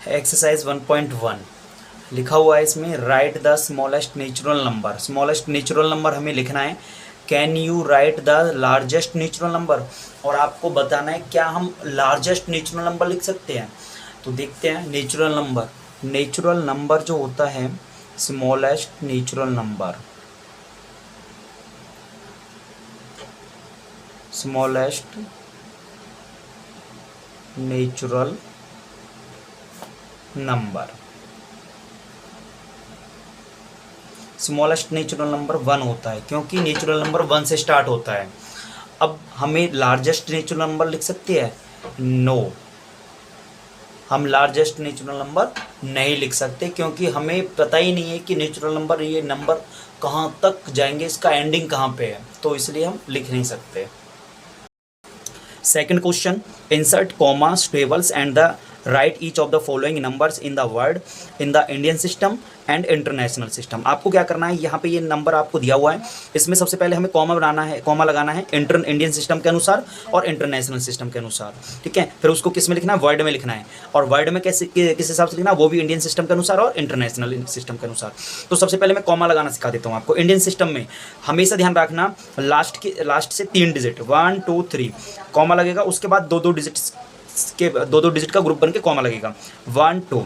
Exercise 1.1 लिखा हुआ है इसमें, right the smallest natural number. Smallest natural number हमें लिखना है। Can you right the largest natural number, और आपको बताना है क्या हम लार्जेस्ट नेचुरल नंबर लिख सकते हैं। तो देखते हैं नेचुरल नंबर। नेचुरल नंबर जो होता है smallest natural number, smallest natural number, smallest natural number 1 होता है, क्योंकि नेचुरल नंबर 1 से स्टार्ट होता है। अब हमें लार्जेस्ट नेचुरल नंबर लिख सकते हैं? नो, हम लार्जेस्ट नेचुरल नंबर नहीं लिख सकते, क्योंकि हमें पता ही नहीं है कि नेचुरल नंबर, ये नंबर कहाँ तक जाएंगे, इसका एंडिंग कहाँ पे है, तो इसलिए हम लिख नहीं सकते। Second question, insert comma tables and the right each of the following numbers in the word in the Indian system and international system. आपको क्या करना है, यहाँ पे ये नंबर आपको दिया हुआ है, इसमें सबसे पहले हमें कॉमा बनाना है, कॉमा लगाना है इंडियन सिस्टम के अनुसार और इंटरनेशनल सिस्टम के अनुसार, ठीक है। फिर उसको किस में लिखना है, वर्ड में लिखना है, और वर्ड में कैसे किस हिसाब से लिखना है, वो भी इंडियन सिस्टम के अनुसार और इंटरनेशनल सिस्टम के अनुसार। तो सबसे पहले मैं कॉमा लगाना सिखा देता हूँ आपको। इंडियन सिस्टम में हमेशा ध्यान रखना, लास्ट से 3 डिजिट 1 2 3 कॉमा लगेगा, उसके बाद 2 2 डिजिट का ग्रुप बन के कॉमा लगेगा, 1 2,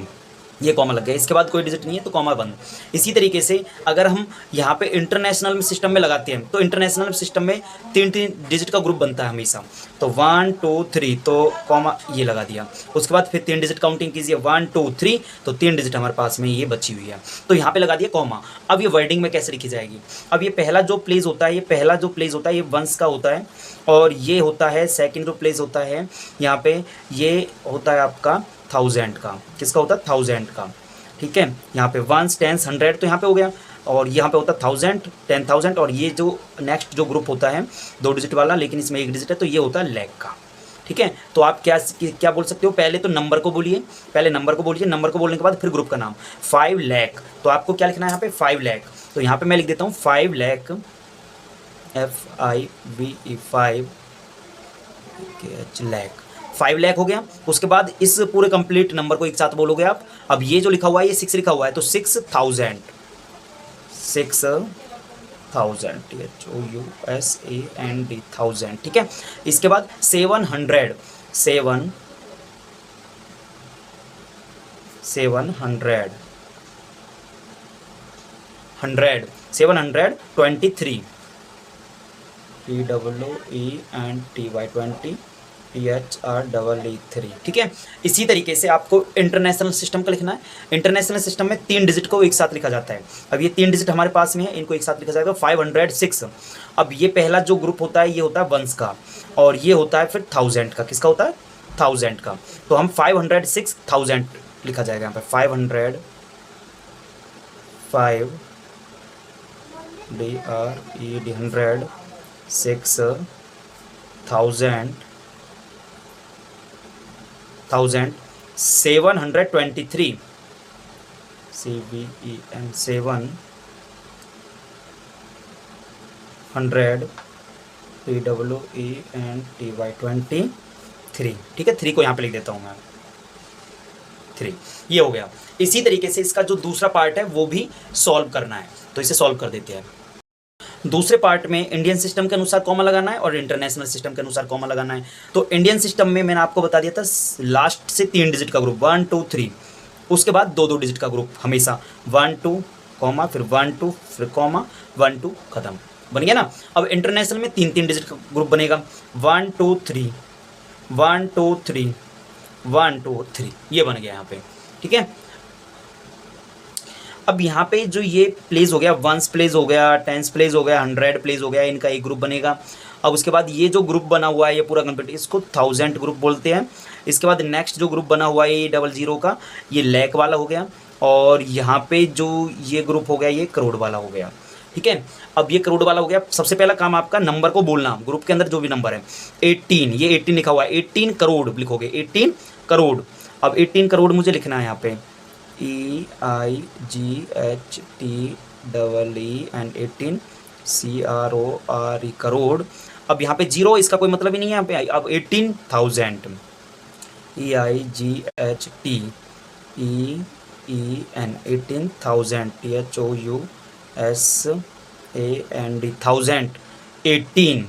ये कॉमा लग गया, इसके बाद कोई डिजिट नहीं है तो कॉमा बंद। इसी तरीके से अगर हम यहाँ पे इंटरनेशनल सिस्टम में लगाते हैं, तो इंटरनेशनल सिस्टम में 3 डिजिट का ग्रुप बनता है हमेशा, तो 1 2 3 तो कॉमा ये लगा दिया, उसके बाद फिर 3 डिजिट काउंटिंग कीजिए, 1 2 3, तो 3 डिजिट हमारे पास में ये बची हुई है, तो यहाँ पे लगा दिया कॉमा। अब ये वर्डिंग में कैसे लिखी जाएगी, अब ये पहला जो प्लेस होता है, ये वंस का होता है, और ये होता है सेकेंड जो प्लेस होता है यहाँ पे, ये होता है आपका 1000 का। किसका होता है? 1000 का, ठीक है। यहाँ पे 1 10 100 तो यहाँ पे हो गया, और यहाँ पे होता है 1000 10,000, और ये जो नेक्स्ट जो ग्रुप होता है 2 डिजिट वाला, लेकिन इसमें 1 डिजिट है, तो ये होता है लैख का, ठीक है। तो आप क्या बोल सकते हो, पहले तो नंबर को बोलिए, नंबर को बोलने के बाद फिर ग्रुप का नाम 5 लाख। तो आपको क्या लिखना है यहाँ पे, 5 लाख। तो यहाँ पे मैं लिख देता हूँ 5 लाख, FIVE 5 लाख, 5 लाख हो गया। उसके बाद इस पूरे कंप्लीट नंबर को एक साथ बोलोगे आप। अब ये जो लिखा हुआ है, ये 6 लिखा हुआ है, तो 6000 1000, ठीक है। इसके बाद 700 723 TWENTY ठीक है। इसी तरीके से आपको इंटरनेशनल सिस्टम का लिखना है। इंटरनेशनल सिस्टम में 3 डिजिट को एक साथ लिखा जाता है। अब ये 3 डिजिट हमारे पास में है, इनको एक साथ लिखा जाएगा 506। अब ये पहला जो ग्रुप होता है, ये होता है वंस का, और ये होता है फिर 1000 का। किसका होता है? 1000 का। तो हम 506,000 लिखा जाएगा यहाँ पर, 500 5 DRED 6,000 723 CVEN 700 TWENTY ठीक है। 3 को यहाँ पे लिख देता हूँ मैं, 3, ये हो गया। इसी तरीके से इसका जो दूसरा पार्ट है वो भी सॉल्व करना है, तो इसे सॉल्व कर देते हैं। दूसरे पार्ट में इंडियन सिस्टम के अनुसार कॉमा लगाना है और इंटरनेशनल सिस्टम के अनुसार कॉमा लगाना है। तो इंडियन सिस्टम में मैंने आपको बता दिया था, लास्ट से 3 डिजिट का ग्रुप 1 2 3, उसके बाद 2 2 डिजिट का ग्रुप हमेशा 1 2 कॉमा, फिर 1 2 फिर कॉमा 1 2 खत्म, बन गया ना। अब इंटरनेशनल में 3 3 डिजिट का ग्रुप बनेगा, 1 2 3 1 2 3 1 2 3, ये बन गया यहाँ पे, ठीक है। अब यहाँ पे जो ये प्लेस हो गया, 1s प्लेस हो गया, 10s प्लेस हो गया, 100 प्लेस हो गया, इनका एक ग्रुप बनेगा। अब उसके बाद ये जो ग्रुप बना हुआ है ये पूरा कंप्लीट, इसको 1000 ग्रुप बोलते हैं। इसके बाद नेक्स्ट जो ग्रुप बना हुआ है ये 00 का, ये लैख वाला हो गया, और यहाँ पे जो ये ग्रुप हो गया ये करोड़ वाला हो गया, ठीक है। अब ये करोड़ वाला हो गया। सबसे पहला काम आपका नंबर को बोलना, ग्रुप के अंदर जो भी नंबर है 18, ये 18 लिखा हुआ है, 18 करोड़ लिखोगे, 18 करोड़। अब 18 करोड़ मुझे लिखना है यहाँ पे, EIGHTEE एंड 18 CRORE करोड़। अब यहाँ पे 0 इसका कोई मतलब ही नहीं है यहाँ पे। अब 18,000 EIGHT EEN 18,000 THOUSAND thousand EIGHTEEN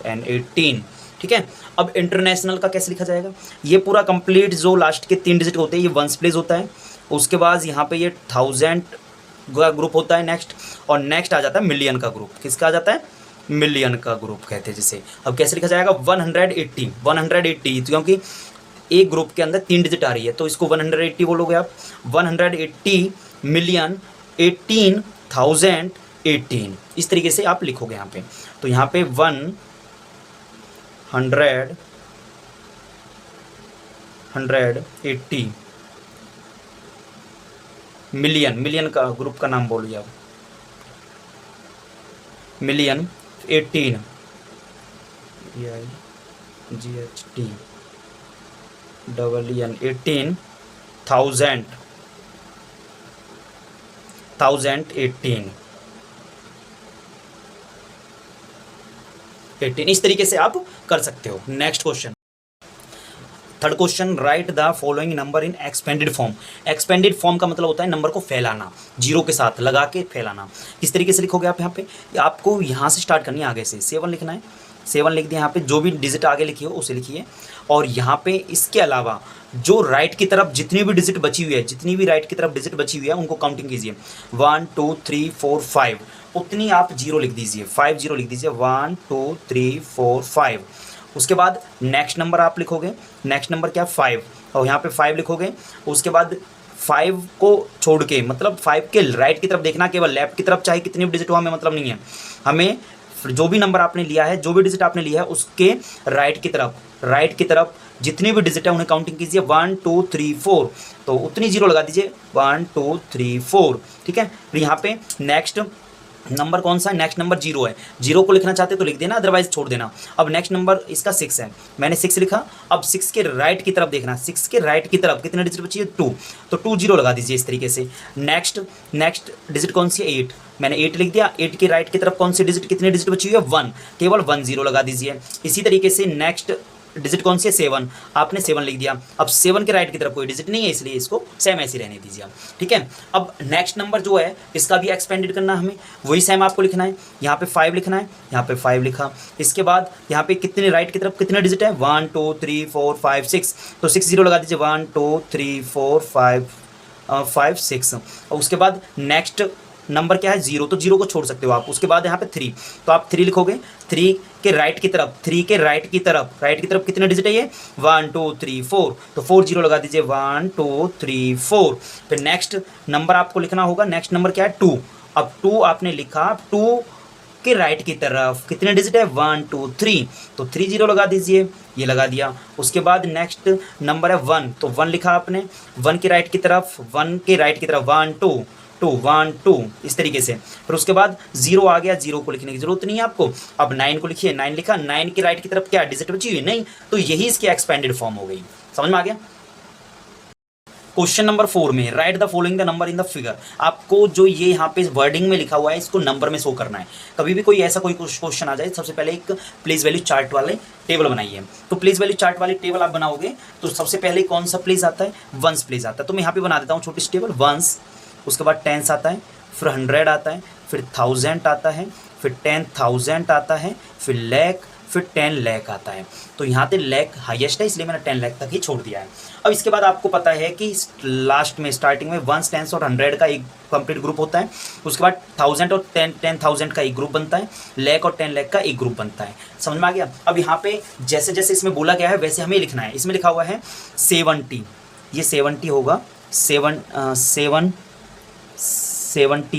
18। ठीक है। अब इंटरनेशनल का कैसे लिखा जाएगा, ये पूरा कंप्लीट जो लास्ट के 3 डिजिट होते हैं ये वंस प्लेस होता है, उसके बाद यहाँ पे ये 1000 का ग्रुप होता है नेक्स्ट, और नेक्स्ट आ जाता है मिलियन का ग्रुप। किसका आ जाता है, मिलियन का ग्रुप कहते हैं जिसे। अब कैसे लिखा जाएगा, 180 क्योंकि एक ग्रुप के अंदर 3 डिजिट आ रही है तो इसको 180 बोलोगे आप, 180 मिलियन 18,018 इस तरीके से आप लिखोगे यहाँ पे। तो यहाँ पे 180 मिलियन का ग्रुप का नाम बोलिए आप, मिलियन 18 GHT EEN 18 इस तरीके से आप कर सकते हो। Next question, third question, right the following number in expanded form. Expanded form का मतलब होता है नंबर को फैलाना, जीरो के साथ लगा के फैलाना। किस तरीके से लिखोगे आप यहाँ पे, आपको यहाँ से स्टार्ट करनी है, आगे से 7 लिखना है, 7 लिख दिया। यहाँ पे जो भी डिजिट आगे लिखी हो उसे लिखिए, और यहाँ पे इसके अलावा जो राइट की तरफ जितनी भी डिजिट बची हुई है, जितनी भी राइट की तरफ डिजिट बची हुई है उनको काउंटिंग कीजिए, 1 2 3 4 5 उतनी आप जीरो लिख दीजिए, 5 0 लिख दीजिए, 1 2 3 4 5। उसके बाद नेक्स्ट नंबर आप लिखोगे, नेक्स्ट नंबर क्या, 5, और यहाँ पे 5 लिखोगे। उसके बाद 5 को छोड़ के, मतलब 5 के राइट की तरफ देखना, केवल लेफ्ट की तरफ चाहे कितनी भी डिजिट हो हमें मतलब नहीं है, हमें जो भी नंबर आपने लिया है, जो भी डिजिट आपने लिया है उसके राइट की तरफ जितनी भी डिजिट है उन्हें काउंटिंग कीजिए, 1 2 3 4, तो उतनी जीरो लगा दीजिए, 1 2 3 4। ठीक है। फिर यहाँ पे नेक्स्ट नंबर कौन सा है, नेक्स्ट नंबर 0 है, 0 को लिखना चाहते तो लिख देना, अदरवाइज छोड़ देना। अब नेक्स्ट नंबर इसका 6 है, मैंने 6 लिखा। अब 6 के राइट की तरफ देखना, 6 के राइट की तरफ कितने डिजिट बची है, 2, तो 2 0 लगा दीजिए इस तरीके से। नेक्स्ट डिजिट कौन सी है, 8, मैंने 8 लिख दिया। 8 के राइट की तरफ कौन सी डिजिट, कितने डिजिट बची हुई है, 1, केवल 1 0 लगा दीजिए। इसी तरीके से नेक्स्ट डिजिट कौन सी है, 7, आपने 7 लिख दिया। अब 7 के राइट की तरफ कोई डिजिट नहीं है इसलिए इसको सेम ऐसे रहने दीजिए आप। ठीक है। अब नेक्स्ट नंबर जो है इसका भी एक्सपेंडेड करना है हमें, वही सेम आपको लिखना है। यहाँ पे 5 लिखना है, यहाँ पे 5 लिखा। इसके बाद यहाँ पे कितने राइट की तरफ कितने डिजिट है, 1 2 3 4 5 6, तो 6 0 लगा दीजिए, 1 2 3 4 5 6। और उसके बाद नेक्स्ट नंबर क्या है, 0, तो 0 को छोड़ सकते हो आप। उसके बाद यहाँ पे 3, तो आप 3 लिखोगे। 3 के राइट की तरफ, 3 के राइट की तरफ कितने डिजिट है ये, 1 2 3 4, तो 4 0 लगा दीजिए, 1 2 3 4। फिर नेक्स्ट नंबर आपको लिखना होगा, नेक्स्ट नंबर क्या है, 2। अब 2 आपने लिखा, 2 के राइट की तरफ कितने डिजिट है, 1 2 3, तो 3 0 लगा दीजिए, ये लगा दिया। उसके बाद नेक्स्ट नंबर है 1, तो 1 लिखा आपने। 1 के राइट की तरफ 1 1 2 इस तरीके से। फिर उसके बाद 0 आ गया, 0 को लिखने की जरूरत नहीं है आपको। अब 9 को लिखिए, 9 लिखा। 9 के राइट की तरफ क्या डिजिट बची हुई नहीं, तो यही इसकी एक्सपेंडेड फॉर्म हो गई। समझ में आ गया। क्वेश्चन नंबर 4 में, right the following the number in the figure. आपको जो ये यहाँ पे वर्डिंग में लिखा हुआ है इसको नंबर में शो करना है। कभी भी कोई ऐसा कोई क्वेश्चन आ जाए, सबसे पहले एक प्लेस वैल्यू चार्ट वाले टेबल बनाइए। तो प्लेस वैल्यू चार्ट वाले टेबल आप बनाओगे तो सबसे पहले कौन सा प्लेस आता है, वंस प्लेस आता है। तो मैं यहाँ पे बना देता हूँ छोटी सी टेबल, वंस, उसके बाद टेंस आता है, फिर 100 आता है, फिर 1000 आता है, फिर 10,000 आता है, फिर लाख, फिर 10 लाख आता है। तो यहाँ पे लाख हाईएस्ट है इसलिए मैंने 10 लाख तक ही छोड़ दिया है। अब इसके बाद आपको पता है कि लास्ट में स्टार्टिंग में 1 10 और 100 का एक कंप्लीट ग्रुप होता है। उसके बाद 1000 और 10,000 का एक ग्रुप बनता है, लाख और 10 लाख का एक ग्रुप बनता है। समझ में आ गया। अब यहाँ पे जैसे जैसे इसमें बोला गया है वैसे हमें लिखना है। इसमें लिखा हुआ है 70, ये 70 होगा, 70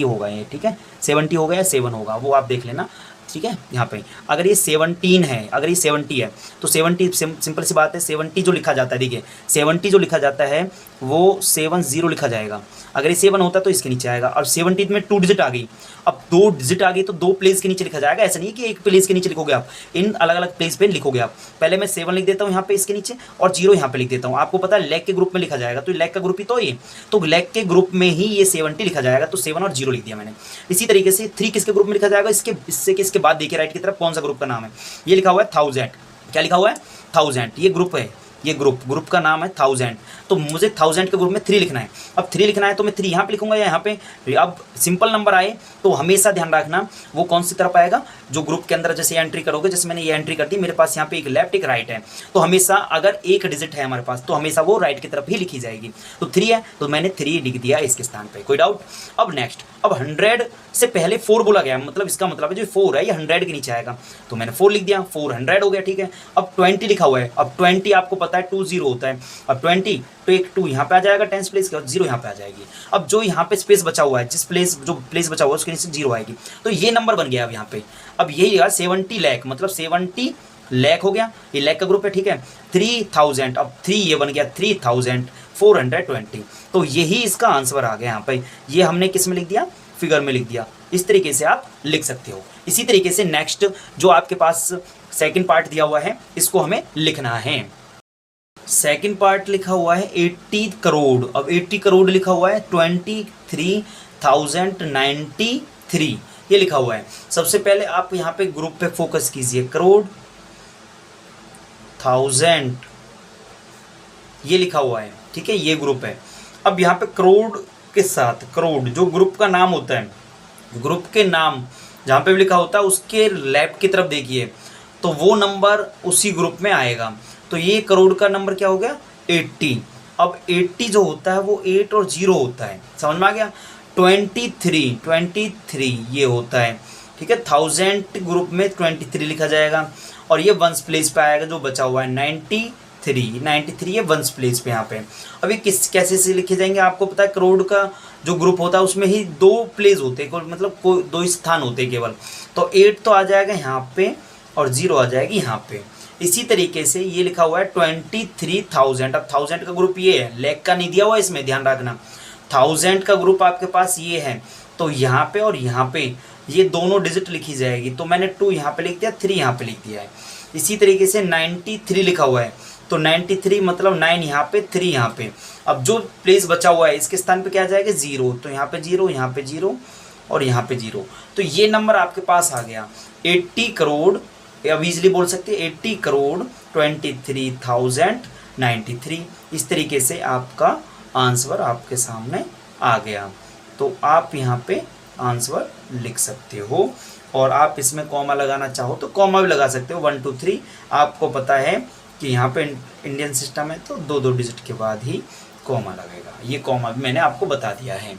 होगा ये, ठीक है। 70 होगा या 7 होगा वो आप देख लेना, ठीक है। यहाँ पे अगर ये 17 है, अगर ये 70 है तो 70 सिंपल सी बात है, 70 जो लिखा जाता है, देखिए 70 जो लिखा जाता है वो 70 लिखा जाएगा। अगर ये 7 होता तो इसके नीचे आएगा। और 70 में 2 डिजिट आ गई, अब 2 डिजिट आ गई तो 2 प्लेस के नीचे लिखा जाएगा। ऐसा नहीं कि एक प्लेस के नीचे लिखोगे आप, इन अलग अलग प्लेस पे लिखोगे आप। पहले मैं 7 लिख देता हूँ यहाँ पे इसके नीचे और 0 यहाँ पे लिख देता हूँ। आपको पता है लेग के ग्रुप में लिखा जाएगा, तो लेग का ग्रुप ही तो ये, तो लेग के ग्रुप में ही ये 70 लिखा जाएगा, तो 7 और 0 लिख दिया मैंने। इसी तरीके से 3 किसके ग्रुप में लिखा जाएगा, इसके बाद देखिए राइट की तरफ कौन सा ग्रुप का नाम है, ये लिखा हुआ है 1000। क्या लिखा हुआ है, 1000, ये ग्रुप है, ये ग्रुप का नाम है 1000, तो मुझे 1000 के ग्रुप में 3 लिखना है। अब 3 लिखना है तो मैं 3 यहाँ पे लिखूंगा या यहाँ पे। अब सिंपल नंबर आए तो हमेशा ध्यान रखना वो कौन सी तरफ आएगा, जो ग्रुप के अंदर जैसे एंट्री करोगे, जैसे मैंने ये एंट्री कर दी, मेरे पास यहाँ पे एक लेफ्ट एक राइट है, तो हमेशा अगर एक डिजिट है हमारे पास तो हमेशा वो राइट की तरफ ही लिखी जाएगी। तो 3 है तो मैंने 3 लिख दिया इसके स्थान पे, कोई डाउट। अब नेक्स्ट, अब 100 से पहले 4 बोला गया, मतलब इसका मतलब है जो 4 है ये 100 के नीचे आएगा, तो मैंने 4 लिख दिया, 400 हो गया, ठीक है। अब 20 लिखा हुआ है, अब 20 आपको पता है 20 होता है, अब 20 तो एक 2 यहाँ पे आ जाएगा 10th प्लेस के, 0 यहाँ पे आ जाएगी। अब जो यहाँ पे स्पेस बचा हुआ है, जो प्लेस बचा हुआ है उसके नीचे 0 आएगी, तो ये नंबर बन गया अब यहाँ पे। अब यही 70 लाख, मतलब 70 लाख हो गया, ये लाख का ग्रुप है, ठीक है। 3000, अब 3 ये बन गया 3420, तो यही इसका आंसर आ गया यहाँ पे। ये हमने किस में लिख दिया, फिगर में लिख दिया। इस तरीके से आप लिख सकते हो। इसी तरीके से नेक्स्ट जो आपके पास सेकंड पार्ट दिया हुआ है इसको हमें लिखना है। सेकंड पार्ट लिखा हुआ है 80 करोड़। अब 80 करोड़ लिखा हुआ है 23,093 ये लिखा हुआ है। सबसे पहले आप यहाँ पे ग्रुप पे फोकस कीजिए, करोड़ 1000 ये लिखा हुआ है, ठीक है, ये ग्रुप है। अब यहाँ पे करोड़ के साथ करोड़ जो ग्रुप का नाम होता है, ग्रुप के नाम जहाँ पे भी लिखा होता है उसके लेफ्ट की तरफ देखिए, तो वो नंबर उसी ग्रुप में आएगा। तो ये करोड़ का नंबर क्या हो गया 80। अब 80 जो होता है वो 8 और 0 होता है, समझ में आ गया। 23 ये होता है, ठीक है। 1000 ग्रुप में 23 लिखा जाएगा और ये वंस प्लेस पे आएगा जो बचा हुआ है 93 ये वंस प्लेस पे यहाँ पे। अब ये कैसे से लिखे जाएंगे आपको पता है, करोड़ का जो ग्रुप होता है उसमें ही 2 प्लेस होते हैं, मतलब 2 स्थान होते हैं केवल। तो 8 तो आ जाएगा यहाँ पे और 0 आ जाएगी यहाँ पे। इसी तरीके से ये लिखा हुआ है 23,000। अब 1000 का ग्रुप ये है, लेख का नहीं दिया हुआ इसमें, ध्यान रखना। 1000 का ग्रुप आपके पास ये है, तो यहाँ पे और यहाँ पे ये दोनों डिजिट लिखी जाएगी। तो मैंने 2 यहाँ पे लिख दिया, 3 यहाँ पे लिख दिया है। इसी तरीके से 93 लिखा हुआ है, तो 93 मतलब 9 यहाँ पे 3 यहाँ पे। अब जो प्लेस बचा हुआ है इसके स्थान पे क्या आ जाएगा 0, तो यहाँ पे 0 यहाँ पे 0 और यहाँ पे 0। तो ये नंबर आपके पास आ गया 80 करोड़। अब इजीली बोल सकते हैं 80 करोड़ 23,093। इस तरीके से आपका आंसर आपके सामने आ गया। तो आप यहाँ पे आंसर लिख सकते हो और आप इसमें कॉमा लगाना चाहो तो कॉमा भी लगा सकते हो। 1 2 3 आपको पता है कि यहाँ पे इंडियन सिस्टम है तो 2 डिजिट के बाद ही कॉमा लगेगा। ये कॉमा भी मैंने आपको बता दिया है।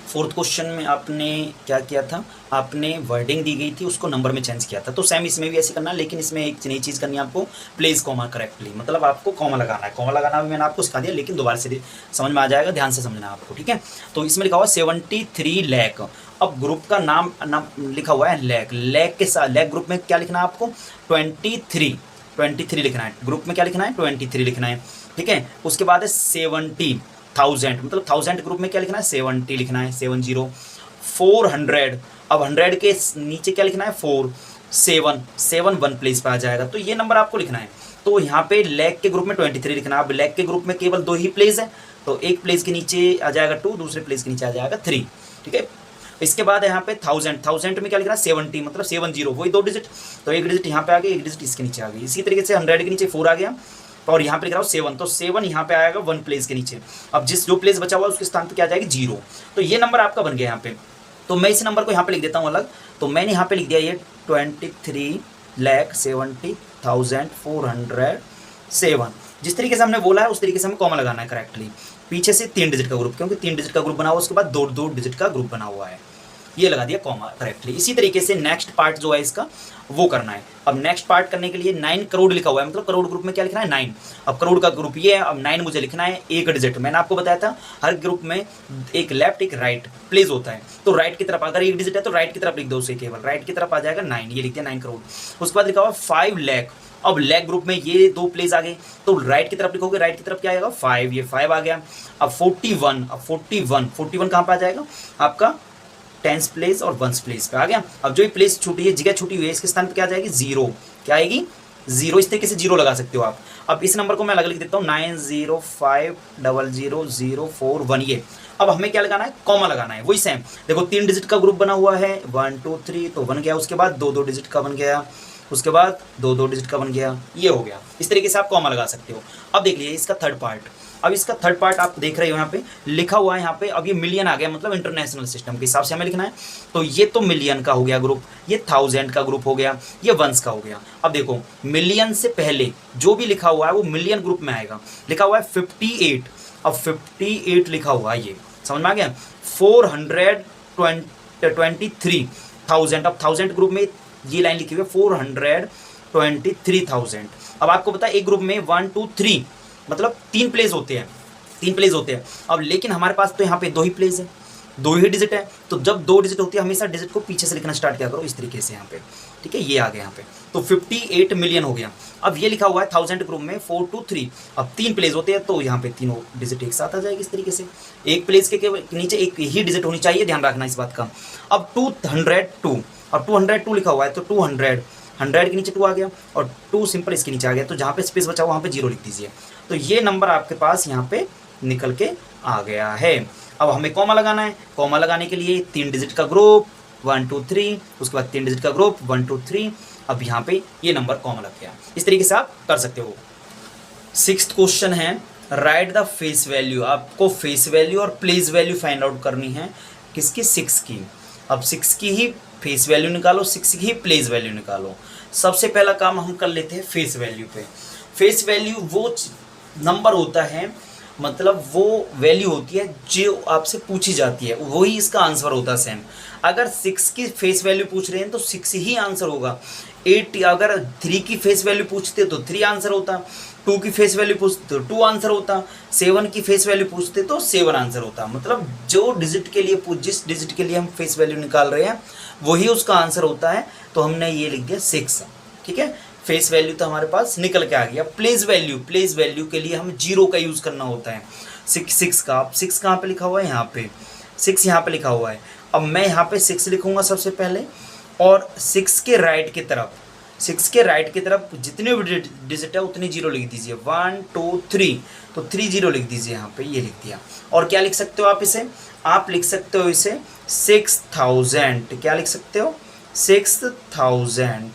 4th क्वेश्चन में आपने क्या किया था, आपने वर्डिंग दी गई थी उसको नंबर में चेंज किया था। तो सेम इसमें भी ऐसे करना, लेकिन इसमें एक नई चीज़ करनी है आपको, प्लेस कॉमा करेक्टली, मतलब आपको कॉमा लगाना है। कॉमा लगाना भी मैंने आपको सिखा दिया, लेकिन दोबारा से समझ में आ जाएगा, ध्यान से समझना आपको, ठीक है। तो इसमें लिखा हुआ 73 लाख। अब ग्रुप का नाम लिखा हुआ है लैक, लैक के साथ लैक ग्रुप में क्या लिखना है आपको 23 लिखना है। ग्रुप में क्या लिखना है 23 लिखना है, ठीक है। उसके बाद है 70,000, मतलब 1000 ग्रुप में क्या लिखना है 70 लिखना है, 70। 400, अब 100 के नीचे क्या लिखना है 4, 7 1 प्लेस पे आ जाएगा, तो ये नंबर आपको लिखना है। तो यहाँ पे लैक के ग्रुप में 23 लिखना है। अब लैक के ग्रुप में केवल 2 ही प्लेस है, तो एक प्लेस के नीचे आ जाएगा 2, दूसरे प्लेस के नीचे आ जाएगा 3, ठीक है। इसके बाद यहाँ पे 1000 में क्या लिखना है 70, मतलब 70 वही 2 डिजिट, तो एक डिजिट यहाँ पे आ गई, एक डिजिट इसके नीचे आ गई। इसी तरीके से 100 के नीचे 4 आ गया और यहाँ पे लिख रहा हूँ 7, तो 7 यहाँ पे आएगा 1 प्लेस के नीचे। अब जो प्लेस बचा हुआ है उसके स्थान पे क्या आ जाएगी 0, तो ये नंबर आपका बन गया यहाँ पे। तो मैं इस नंबर को यहाँ पे लिख देता हूँ अलग, तो मैंने यहाँ पे लिख दिया ये 23,70,407। जिस तरीके से हमने बोला है उस तरीके से हमें कॉमा लगाना है करेक्टली। पीछे से 3 डिजिट का ग्रुप, क्योंकि 3 डिजिट का ग्रुप बना हुआ, उसके बाद 2 डिजिट का ग्रुप बना हुआ है, ये लगा दिया कॉमा करेक्टली। इसी तरीके से नेक्स्ट पार्ट जो है इसका वो करना है। अब नेक्स्ट पार्ट करने के लिए 9 करोड़ लिखा हुआ है, मतलब करोड़ ग्रुप में क्या लिखना है 9। अब करोड़ का ग्रुप ये है, अब 9 मुझे लिखना है, एक डिजिट। मैंने आपको बताया था हर ग्रुप में एक लेफ्ट एक राइट प्लेस होता है, तो राइट की तरफ अगर एक डिजिट है तो राइट की तरफ लिख दो उसे, केवल राइट की तरफ आ जाएगा 9, ये लिख दिया 9 करोड़। उसके बाद लिखा हुआ 5 लाख। अब लैक ग्रुप में ये 2 प्लेस आ गए, तो राइट की तरफ लिखोगे, राइट की तरफ क्या आएगा 5, ये 5 आ गया। अब 41, अब 41 कहाँ पे आ जाएगा आपका 10th प्लेस और 1st प्लेस पे आ गया। अब जो ये प्लेस छूटी है, जगह छूटी हुई है, इसके स्थान पे क्या आ जाएगी 0, क्या आएगी 0। इस तरीके से 0 लगा सकते हो आप। अब इस नंबर को मैं अलग लिख देता हूँ 90500004 ये। अब हमें क्या लगाना है कॉमा लगाना है, वही सेम। देखो 3 डिजिट का ग्रुप बना हुआ है 1 2 3, तो बन गया। उसके बाद 2 डिजिट का बन गया, उसके बाद दो दो डिजिट का बन गया, ये हो गया। इस तरीके से आप कॉमा लगा सकते हो। अब देख लीजिए इसका थर्ड पार्ट। अब इसका थर्ड पार्ट आप देख रहे हो यहाँ पे लिखा हुआ है, यहाँ पे अब ये मिलियन आ गया, मतलब इंटरनेशनल सिस्टम के हिसाब से हमें लिखना है। तो ये तो मिलियन का हो गया ग्रुप, ये 1000 का ग्रुप हो गया, ये वंस का हो गया। अब देखो मिलियन से पहले जो भी लिखा हुआ है वो मिलियन ग्रुप में आएगा। लिखा हुआ है 58, अब 58 लिखा हुआ है, ये समझ में आ गया। 423,000, अब 1000 ग्रुप में ये लाइन लिखी हुई है 423,000। अब आपको पता है एक ग्रुप में 1 2 3 मतलब 3 प्लेस होते हैं, 3 प्लेस होते हैं। अब लेकिन हमारे पास तो यहाँ पे 2 ही प्लेस है, 2 ही डिजिट है। तो जब 2 डिजिट होती है हमेशा डिजिट को पीछे से लिखना स्टार्ट किया करो, इस तरीके से यहाँ पे, ठीक है। ये आ गया यहाँ पे, तो 58 मिलियन हो गया। अब ये लिखा हुआ है 1000 ग्रुप में 4 2 3, अब 3 प्लेस होते हैं तो यहाँ पे तीनों डिजिट एक साथ आ जाएगी इस तरीके से। एक प्लेस के नीचे एक ही डिजिट होनी चाहिए, ध्यान रखना इस बात का। अब 202, अब 202 लिखा हुआ है तो 200, 100 के नीचे 2 आ गया और 2 सिंपल इसके नीचे आ गया, तो जहाँ पे स्पेस बचा वहाँ पे 0 लिख दीजिए। तो ये नंबर आपके पास यहाँ पे निकल के आ गया है। अब हमें कॉमा लगाना है। कॉमा लगाने के लिए 3 डिजिट का ग्रुप 1 2 3, उसके बाद 3 डिजिट का ग्रुप 1 2 3। अब यहाँ पे ये नंबर कॉमा लग गया। इस तरीके से आप कर सकते हो। 6th क्वेश्चन है राइट द फेस वैल्यू। आपको फेस वैल्यू और प्लेस वैल्यू फाइंड आउट करनी है, किसकी? 6 की। अब 6 की ही फेस वैल्यू निकालो, 6 की ही प्लेस वैल्यू निकालो। सबसे पहला काम हम कर लेते हैं फेस वैल्यू पे। फेस वैल्यू वो नंबर होता है, मतलब वो वैल्यू होती है जो आपसे पूछी जाती है, वही इसका आंसर होता है सेम। अगर 6 की फेस वैल्यू पूछ रहे हैं तो 6 ही आंसर होगा। 8 अगर 3 की फेस वैल्यू पूछते तो 3 आंसर होता, 2 की फेस वैल्यू पूछते तो 2 आंसर होता, 7 की फेस वैल्यू पूछते तो 7 आंसर होता। मतलब जो डिजिट के लिए जिस डिजिट के लिए हम फेस वैल्यू निकाल रहे हैं वही उसका आंसर होता है। तो हमने ये लिख दिया 6, ठीक है। फेस वैल्यू तो हमारे पास निकल के आ गया। प्लेस वैल्यू, प्लेस वैल्यू के लिए हमें 0 का यूज़ करना होता है। 6 का, अब 6 कहाँ पे लिखा हुआ है? यहाँ पे 6 यहाँ पे लिखा हुआ है। अब मैं यहाँ पे 6 लिखूँगा सबसे पहले, और 6 के राइट की तरफ, 6 के राइट की तरफ जितने भी डिजिट है उतने 0 लिख दीजिए। 1 2 3, तो 3 0 लिख दीजिए यहाँ पे, ये लिख दिया। और क्या लिख सकते हो आप इसे? आप लिख सकते हो इसे 6000। क्या लिख सकते हो? 6000,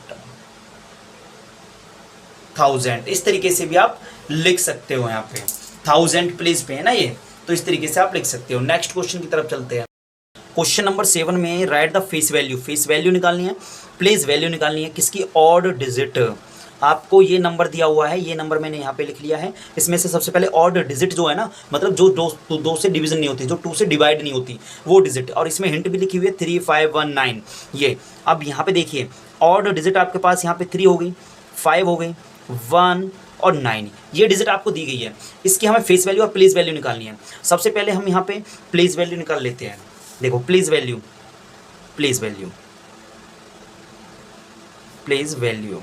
इस तरीके से भी आप लिख सकते हो। यहाँ पे 1000 प्लेस पे है ना ये, तो इस तरीके से आप लिख सकते हो। नेक्स्ट क्वेश्चन की तरफ चलते हैं। क्वेश्चन नंबर 7 में right the face value. Face value निकालनी है, प्लेस वैल्यू निकालनी है, किसकी? Odd digit. आपको ये नंबर दिया हुआ है, ये नंबर मैंने यहाँ पे लिख लिया है। इसमें से सबसे पहले ऑड डिजिट जो है ना, मतलब जो दो से डिवीजन नहीं होती, जो 2 से डिवाइड नहीं होती, वो डिजिट। और इसमें हिंट भी लिखी हुई है 3 5 1 9 ये। अब यहाँ पे देखिए ऑड डिजिट आपके पास यहाँ पे 3 हो गई, 5 हो गई, 1 और 9, ये डिजिट आपको दी गई है। इसकी हमें फेस वैल्यू और प्लेस वैल्यू निकालनी है। सबसे पहले हम यहाँ पे प्लेस वैल्यू निकाल लेते हैं। देखो place value, place value, place value,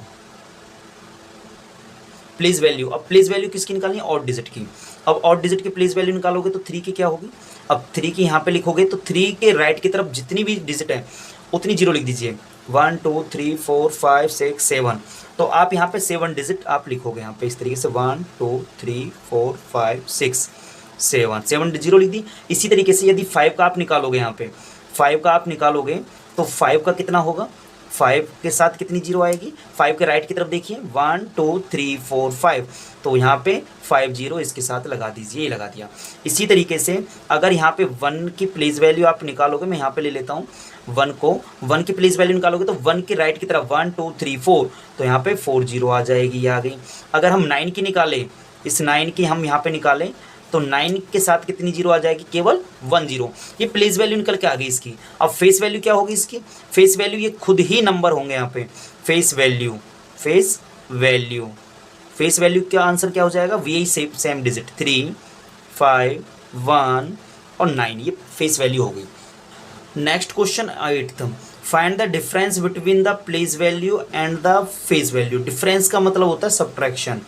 place value. अब प्लेस वैल्यू किसकी निकालनी है? ऑड डिजिट की। अब ऑड डिजिट की प्लेस वैल्यू निकालोगे तो 3 की क्या होगी? अब 3 की यहाँ पे लिखोगे तो 3 के राइट की तरफ जितनी भी डिजिट है उतनी 0 लिख दीजिए। 1 2 3 4 5 6 7, तो आप यहाँ पे 7 डिजिट आप लिखोगे यहाँ पे इस तरीके से 1 2 3 4 5 6 7, 7 0 लिख दी। इसी तरीके से यदि 5 का आप निकालोगे, यहाँ पे 5 का आप निकालोगे तो 5 का कितना होगा? 5 के साथ कितनी 0 आएगी? 5 के राइट की तरफ देखिए 1 2 3 4 5, तो यहाँ पे 5 0 इसके साथ लगा दीजिए, ये लगा दिया। इसी तरीके से अगर यहाँ पे 1 की प्लेस वैल्यू आप निकालोगे, मैं यहाँ पे ले लेता हूँ 1 को, 1 की प्लेस वैल्यू निकालोगे तो 1 के राइट की तरफ 1 2 3 4, तो यहाँ पे 4 0 आ जाएगी, ये आ गई। अगर हम 9 की निकालें, इस 9 की हम यहाँ पे निकालें तो 9 के साथ कितनी 0 आ जाएगी? केवल 1 0। ये प्लेस वैल्यू निकल के आ गई इसकी। अब फेस वैल्यू क्या होगी इसकी? फेस वैल्यू ये खुद ही नंबर होंगे यहाँ पे। Face value, face value, face value का आंसर क्या हो जाएगा? वही सेम डिजिट 3 5 1 और 9, ये फेस वैल्यू हो गई। Next question 8th, find the difference between the place value and the face value. Difference का मतलब होता है सब्ट्रैक्शन।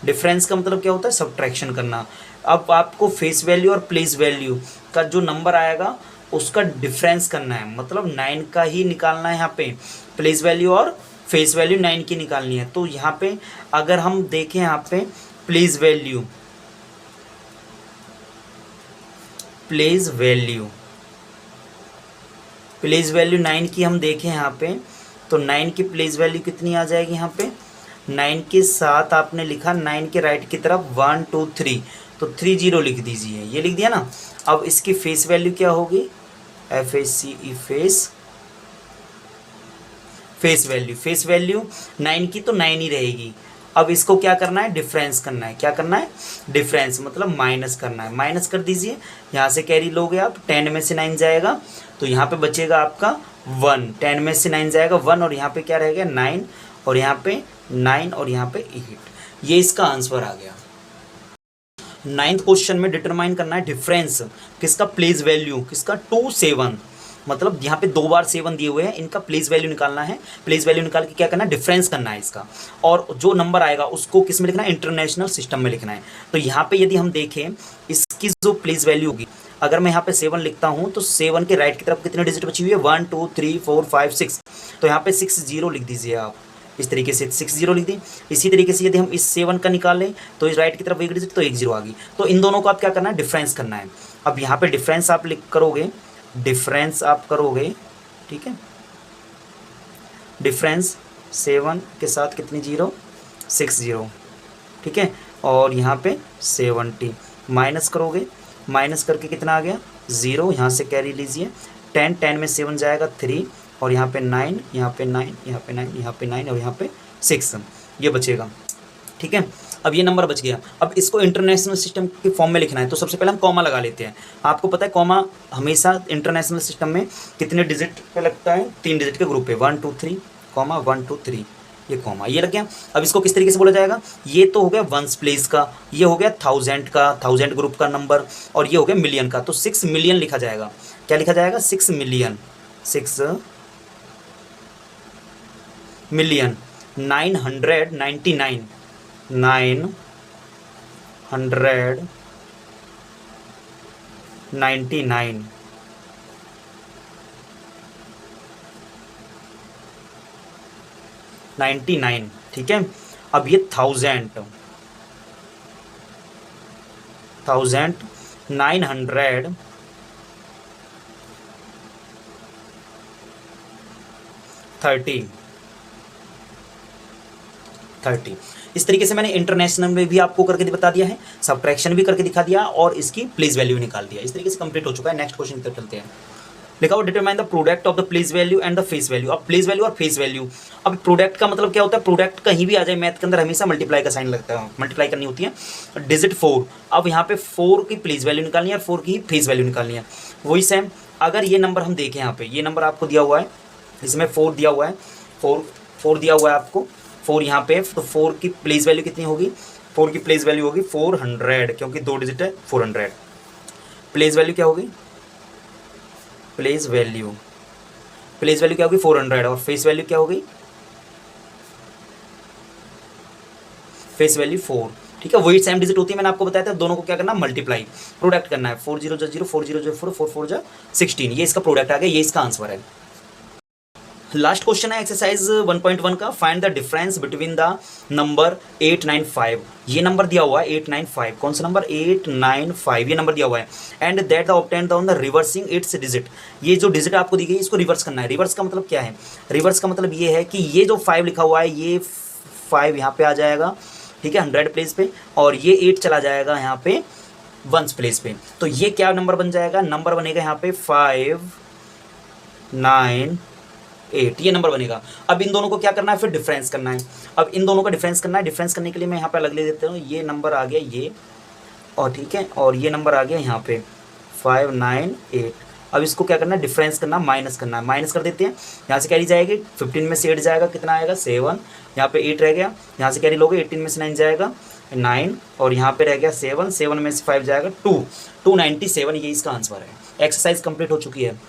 डिफरेंस का मतलब क्या होता है? सब्ट्रैक्शन करना। अब आपको फेस वैल्यू और प्लेस वैल्यू का जो नंबर आएगा उसका डिफरेंस करना है, मतलब 9 का ही निकालना है यहाँ पे। प्लेस वैल्यू और फेस वैल्यू 9 की निकालनी है। तो यहाँ पे अगर हम देखें यहाँ पे place value, place value, place value 9 की हम देखें यहाँ पे तो 9 की प्लेस वैल्यू कितनी आ जाएगी यहाँ पे, 9 के साथ आपने लिखा 9 के राइट की तरफ 1 2 3, तो 30 लिख दीजिए, ये लिख दिया ना। अब इसकी फेस वैल्यू क्या होगी, FACE फेस वैल्यू 9 की तो 9 ही रहेगी। अब इसको क्या करना है, डिफरेंस करना है। क्या करना है, डिफरेंस मतलब माइनस करना है। माइनस कर दीजिए, यहाँ से कैरी लोगे आप, 10 में से 9 जाएगा तो यहाँ पे बचेगा आपका 1, 10 में से 9 जाएगा 1, और यहाँ पे क्या रहेगा 9, और यहाँ पे 9, और यहाँ पे 8। ये इसका आंसर आ गया। 9th क्वेश्चन में डिटरमाइन करना है डिफरेंस किसका, प्लेस वैल्यू किसका, 2 7, मतलब यहाँ पे 2 बार 7 दिए हुए हैं, इनका प्लेस वैल्यू निकालना है। प्लेस वैल्यू निकाल के क्या करना है, डिफरेंस करना है इसका, और जो नंबर आएगा उसको किस में लिखना है, इंटरनेशनल सिस्टम में लिखना है। तो यहाँ पे यदि हम देखें इसकी जो प्लेस वैल्यू होगी, अगर मैं यहाँ पे 7 लिखता हूँ तो 7 के राइट की तरफ कितने डिजिट बची हुई है, 1 2 3 4 5 6, तो यहाँ पे 60 लिख दीजिए आप, इस तरीके से 60 लिख दी। इसी तरीके से यदि हम इस 7 का निकालें तो इस राइट की तरफ एक डिजिट, तो 1 0 आ गई। तो इन दोनों को आप क्या करना है, डिफरेंस करना है। अब यहाँ पे डिफरेंस आप करोगे, डिफरेंस आप करोगे, ठीक है, डिफरेंस 7 के साथ कितनी 0, 60, ठीक है, और यहाँ पे 70 माइनस करोगे, माइनस करके कितना आ गया 0, यहाँ से कैरी लीजिए, 10 में 7 जाएगा 3, और यहाँ पे 9, यहाँ पे 9, यहाँ पे 9, यहाँ पे 9, और यहाँ पे 6, ये बचेगा, ठीक है। अब ये नंबर बच गया। अब इसको इंटरनेशनल सिस्टम के फॉर्म में लिखना है, तो सबसे पहले हम कॉमा लगा लेते हैं। आपको पता है कॉमा हमेशा इंटरनेशनल सिस्टम में कितने डिजिट पे लगता है, 3 डिजिट के ग्रुप पे, 1 2 3, कॉमा 1 2 3, ये कॉमा, ये लग गया। अब इसको किस तरीके से बोला जाएगा, ये तो हो गया वंस प्लेस का, ये हो गया 1000 का, 1000 ग्रुप का नंबर, और ये हो गया मिलियन का। तो 6 मिलियन लिखा जाएगा। क्या लिखा जाएगा, 6 मिलियन, 6 मिलियन 999 999 99, ठीक है। अब ये 1000 930 इस तरीके से मैंने इंटरनेशनल में भी आपको करके बता दिया है, सब्ट्रैक्शन भी करके दिखा दिया, और इसकी प्लेस वैल्यू निकाल दिया। इस तरीके से कंप्लीट हो चुका है। नेक्स्ट क्वेश्चन की तरफ चलते हैं। लिखा हुआ determine the product of the place value and the face value. अब प्लेस वैल्यू और फेस वैल्यू, अब प्रोडक्ट का मतलब क्या होता है, प्रोडक्ट कहीं भी आ जाए मैथ के अंदर हमेशा मल्टीप्लाई का साइन लगता है, मल्टीप्लाई करनी होती है। डिजिट 4, अब यहाँ पे 4 की प्लेस वैल्यू निकालनी है और 4 की फेस वैल्यू निकालनी है। वही सेम, अगर ये नंबर हम देखें, यहाँ पे ये नंबर आपको दिया हुआ है, इसमें 4 दिया हुआ है, 4 दिया हुआ है आपको, 4 यहाँ पे, तो 4 की प्लेस वैल्यू कितनी होगी, 4 की प्लेस वैल्यू होगी 400, क्योंकि 2 डिजिट है 400। प्लेस वैल्यू क्या होगी, प्लेस वैल्यू क्या होगी 400, और फेस वैल्यू क्या होगी, फेस वैल्यू 4, ठीक है। वही सेम डिजिट होती है, मैंने आपको बताया था। दोनों को क्या करना है, मल्टीप्लाई, प्रोडक्ट करना है। 4 0 0 4 0 4 4 4 16, ये इसका प्रोडक्ट आ गया, ये इसका आंसर है। लास्ट क्वेश्चन है एक्सरसाइज 1.1 का, find the difference between the number 895। ये नंबर दिया हुआ है 895, कौन सा नंबर 895, ये नंबर दिया हुआ है, and that the obtained on the reversing it's digit. ये जो डिजिट आपको दी गई इसको रिवर्स करना है। रिवर्स का मतलब क्या है, रिवर्स का मतलब ये है कि ये जो 5 लिखा हुआ है, ये 5 यहाँ पे आ जाएगा, ठीक है, 100 प्लेस पे, और ये 8 चला जाएगा यहाँ पे वंस प्लेस पे। तो ये क्या नंबर बन जाएगा, नंबर बनेगा यहाँ पे 5 9 8, ये नंबर बनेगा। अब इन दोनों को क्या करना है, फिर डिफरेंस करना है। अब इन दोनों का डिफरेंस करना है। डिफरेंस करने के लिए मैं यहाँ पे अलग ले देता हूँ, ये नंबर आ गया ये, और ठीक है, और ये नंबर आ गया यहाँ पे 5 9 8। अब इसको क्या करना है, डिफरेंस करना, माइनस करना है। माइनस कर देते हैं, यहाँ से कैरी जाएगी, 15 में से 8 जाएगा, कितना आएगा 7, यहाँ पे 8 रह गया, यहाँ से कैरी लोगे, 18 में से 9 जाएगा 9, और यहाँ पे रह गया 7 में से 5 जाएगा 297, ये इसका आंसर है। एक्सरसाइज कंप्लीट हो चुकी है।